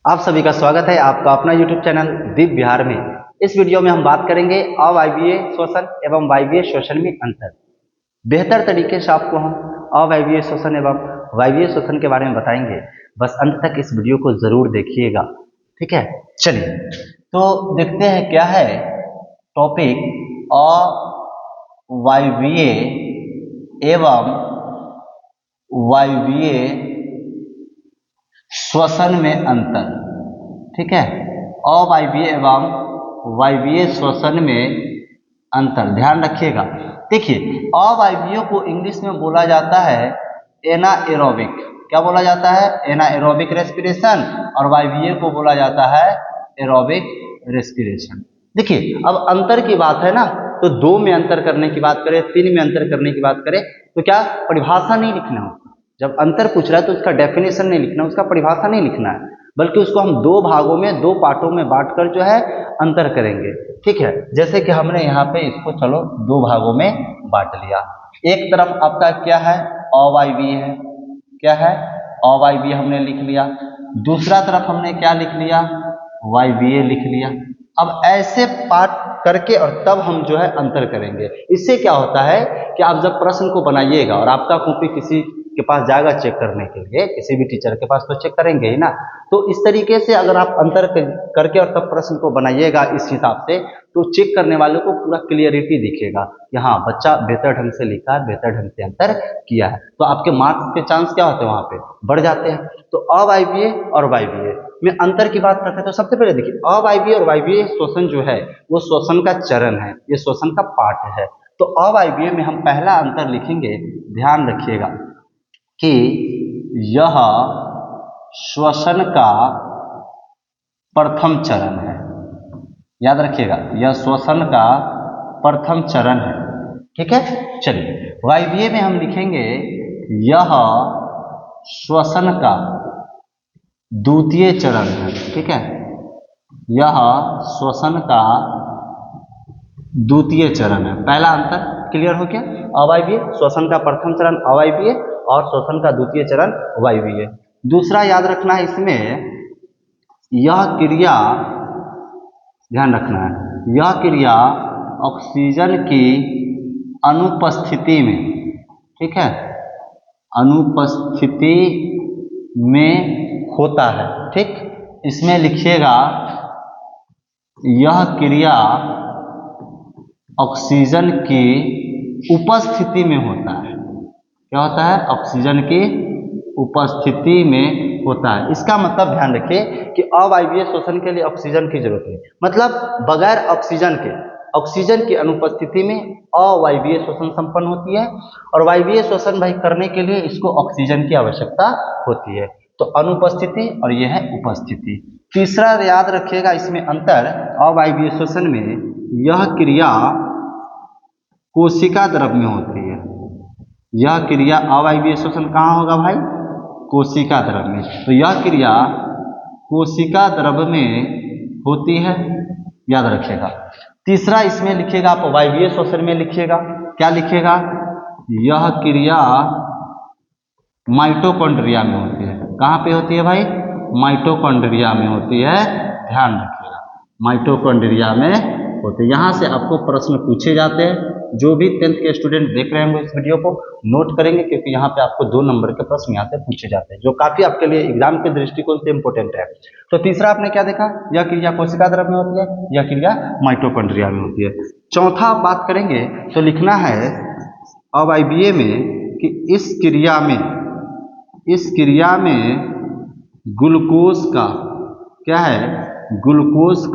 आप सभी का स्वागत है आपका अपना YouTube चैनल दीप बिहार में। इस वीडियो में हम बात करेंगे अवायवीय श्वसन एवं वायवीय श्वसन में अंतर। बेहतर तरीके से आपको हम अवायवीय श्वसन एवं वायवीय श्वसन के बारे में बताएंगे। बस अंत तक इस वीडियो को जरूर देखिएगा, ठीक है। चलिए तो देखते हैं क्या है टॉपिक अवायवीय एवं वायवीय श्वसन में अंतर, ठीक है। अवायवीय एवं वायवीय श्वसन में अंतर ध्यान रखिएगा। देखिए अवायवीय को इंग्लिश में बोला जाता है एनाएरोबिक। क्या बोला जाता है? एनाएरोबिक रेस्पिरेशन। और वायवीय को बोला जाता है एरोबिक रेस्पिरेशन। देखिए अब अंतर की बात है ना, तो 2 में अंतर करने की बात करें, 3 में अंतर करने की बात करें तो क्या परिभाषा नहीं लिखना होता। जब अंतर पूछ रहा है तो उसका डेफिनेशन नहीं लिखना, उसका परिभाषा नहीं लिखना है, बल्कि उसको हम 2 भागों में 2 पार्टों में बांटकर जो है अंतर करेंगे, ठीक है। जैसे कि हमने यहाँ पे इसको चलो 2 भागों में बांट लिया। एक तरफ आपका क्या है? अवायवीय है। क्या है? अवायवीय हमने लिख लिया। दूसरा तरफ हमने क्या लिख लिया? वायवीय लिख लिया। अब ऐसे पार्ट करके और तब हम जो है अंतर करेंगे। इससे क्या होता है कि आप जब प्रश्न को बनाइएगा और आपका कॉपी किसी के पास जाएगा चेक करने के लिए, किसी भी टीचर के पास तो चेक करेंगे ही ना, तो इस तरीके से अगर आप अंतर करके और तब प्रश्न को बनाइएगा इस हिसाब से, तो चेक करने वालों को पूरा क्लियरिटी दिखेगा कि हाँ बच्चा बेहतर ढंग से लिखा है, बेहतर ढंग से अंतर किया है, तो आपके मार्क्स के चांस क्या होते हैं वहां पे बढ़ जाते हैं। तो अवायवीय और वायवीय में अंतर की बात करते हैं तो सबसे पहले देखिए अवायवीय और वायवीय श्वसन जो है वो श्वसन का चरण है, ये श्वसन का पार्ट है। तो अवायवीय में हम पहला अंतर लिखेंगे, ध्यान रखिएगा कि यह श्वसन का प्रथम चरण है। याद रखिएगा यह श्वसन का प्रथम चरण है, ठीक है। चलिए वायवीय में हम लिखेंगे यह श्वसन का द्वितीय चरण है, ठीक है। यह श्वसन का द्वितीय चरण है। पहला अंतर क्लियर हो गया। अवायवीय श्वसन का प्रथम चरण अवायवीय और श्वसन का द्वितीय चरण वायवीय। दूसरा याद रखना है इसमें, यह क्रिया ध्यान रखना है, यह क्रिया ऑक्सीजन की अनुपस्थिति में, ठीक है, अनुपस्थिति में होता है, ठीक। इसमें लिखिएगा यह क्रिया ऑक्सीजन की उपस्थिति में होता है। क्या होता है? ऑक्सीजन की उपस्थिति में होता है। इसका मतलब ध्यान रखिए कि अवायवीय श्वसन के लिए ऑक्सीजन की जरूरत नहीं, मतलब बगैर ऑक्सीजन की अनुपस्थिति में अवायवीय श्वसन संपन्न होती है, और वायवीय श्वसन भाई करने के लिए इसको ऑक्सीजन की आवश्यकता होती है। तो अनुपस्थिति और यह है उपस्थिति। तीसरा याद रखिएगा इसमें अंतर, अवायवीय श्वसन में यह क्रिया कोशिका द्रव में होती है। यह क्रिया अवायवीय श्वसन कहाँ होगा भाई? कोशिका द्रव में। तो यह क्रिया कोशिका द्रव में होती है, याद रखिएगा। तीसरा इसमें लिखिएगा आप वायवीय श्वसन में लिखिएगा, क्या लिखिएगा? यह क्रिया माइटोकॉन्ड्रिया में होती है। कहाँ पे होती है भाई? माइटोकॉन्ड्रिया में होती है, ध्यान रखिएगा, माइटोकॉन्ड्रिया में होते हैं। यहाँ से आपको प्रश्न पूछे जाते हैं। जो भी 10th के स्टूडेंट देख रहे होंगे इस वीडियो को नोट करेंगे, क्योंकि यहाँ पे आपको 2 नंबर के प्रश्न यहाँ से पूछे जाते हैं, जो काफी आपके लिए एग्जाम के दृष्टिकोण से इंपॉर्टेंट है। तो तीसरा आपने क्या देखा? यह क्रिया कोशिका द्रव में होती है, यह क्रिया माइटोकॉन्ड्रिया में होती है। चौथा बात करेंगे तो लिखना है अवायवीय में कि इस क्रिया में ग्लूकोज का क्या है? ग्लूकोज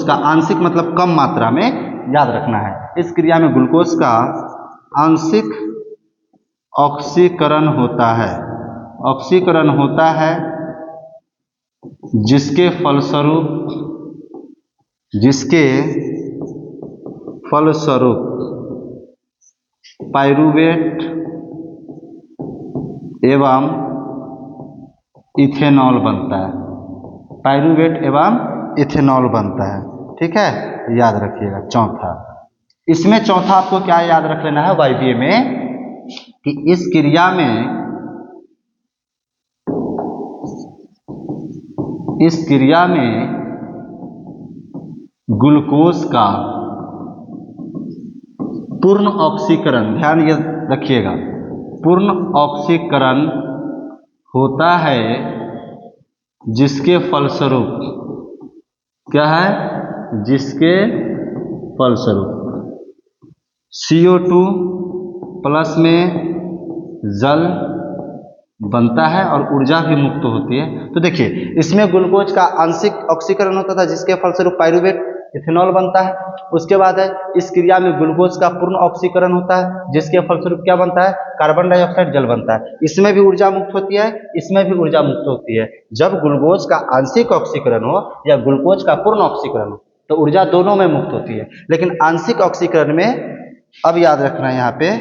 का आंशिक मतलब कम मात्रा में, याद रखना है। इस क्रिया में ग्लूकोज का आंशिक ऑक्सीकरण होता है, जिसके फलस्वरूप पाइरूवेट एवं इथेनॉल बनता है। पाइरूवेट एवं इथेनॉल बनता है, ठीक है, याद रखिएगा। चौथा इसमें चौथा आपको क्या याद रख लेना है वायवीय में कि इस क्रिया में इस क्रिया में ग्लूकोज का पूर्ण ऑक्सीकरण, ध्यान ये रखिएगा, पूर्ण ऑक्सीकरण होता है, जिसके फलस्वरूप क्या है, जिसके फलस्वरूप CO2 प्लस में जल बनता है और ऊर्जा भी मुक्त होती है। तो देखिए इसमें ग्लूकोज का आंशिक ऑक्सीकरण होता था, जिसके फलस्वरूप पाइरूवेट इथेनॉल बनता है। उसके बाद है इस क्रिया में ग्लूकोज का पूर्ण ऑक्सीकरण होता है, जिसके फलस्वरूप क्या बनता है, कार्बन डाइऑक्साइड जल बनता है। इसमें भी ऊर्जा मुक्त होती है, इसमें भी ऊर्जा मुक्त होती है। जब ग्लूकोज का आंशिक ऑक्सीकरण हो या ग्लूकोज का पूर्ण ऑक्सीकरण हो तो ऊर्जा दोनों में मुक्त होती है। लेकिन आंशिक ऑक्सीकरण में अब याद रखना है यहाँ पे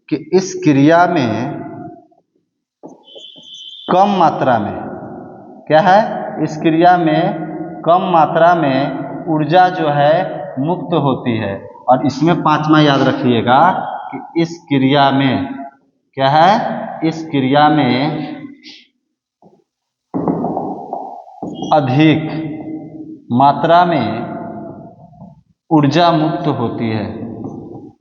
कि इस क्रिया में कम मात्रा में क्या है, इस क्रिया में कम मात्रा में ऊर्जा जो है मुक्त होती है। और इसमें पांचवा याद रखिएगा कि इस क्रिया में क्या है, इस क्रिया में अधिक मात्रा में ऊर्जा मुक्त होती है।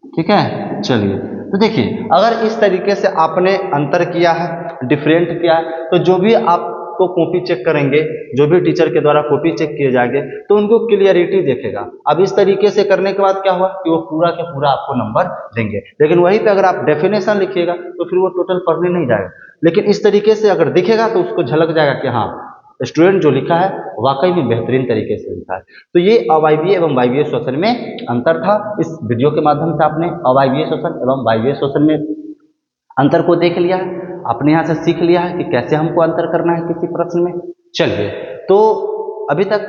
ठीक है, चलिए तो देखिए अगर इस तरीके से आपने अंतर किया है, डिफरेंट किया है, तो जो भी आपको कॉपी चेक करेंगे, जो भी टीचर के द्वारा कॉपी चेक किए जाएंगे तो उनको क्लियरिटी देखेगा। अब इस तरीके से करने के बाद क्या हुआ कि वो पूरा के पूरा आपको नंबर देंगे। लेकिन वहीं पे अगर आप डेफिनेशन लिखिएगा तो फिर वो टोटल पढ़ने नहीं जाएगा। लेकिन इस तरीके से अगर दिखेगा तो उसको झलक जाएगा कि हाँ स्टूडेंट जो लिखा है वाकई में बेहतरीन तरीके से लिखा है। तो ये अवायवीय एवं वायवीय श्वसन में अंतर था। इस वीडियो के माध्यम से आपने अवायवीय श्वसन एवं वायवीय श्वसन में अंतर को देख लिया है, आपने यहाँ से सीख लिया है कि कैसे हमको अंतर करना है किसी प्रश्न में। चलिए, तो अभी तक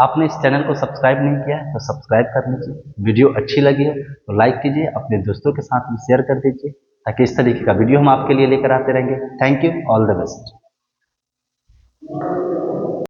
आपने इस चैनल को सब्सक्राइब नहीं किया है तो सब्सक्राइब कर लीजिए। वीडियो अच्छी लगी है तो लाइक कीजिए, अपने दोस्तों के साथ में शेयर कर दीजिए, ताकि इस तरीके का वीडियो हम आपके लिए लेकर आते रहेंगे। Thank you, all the best.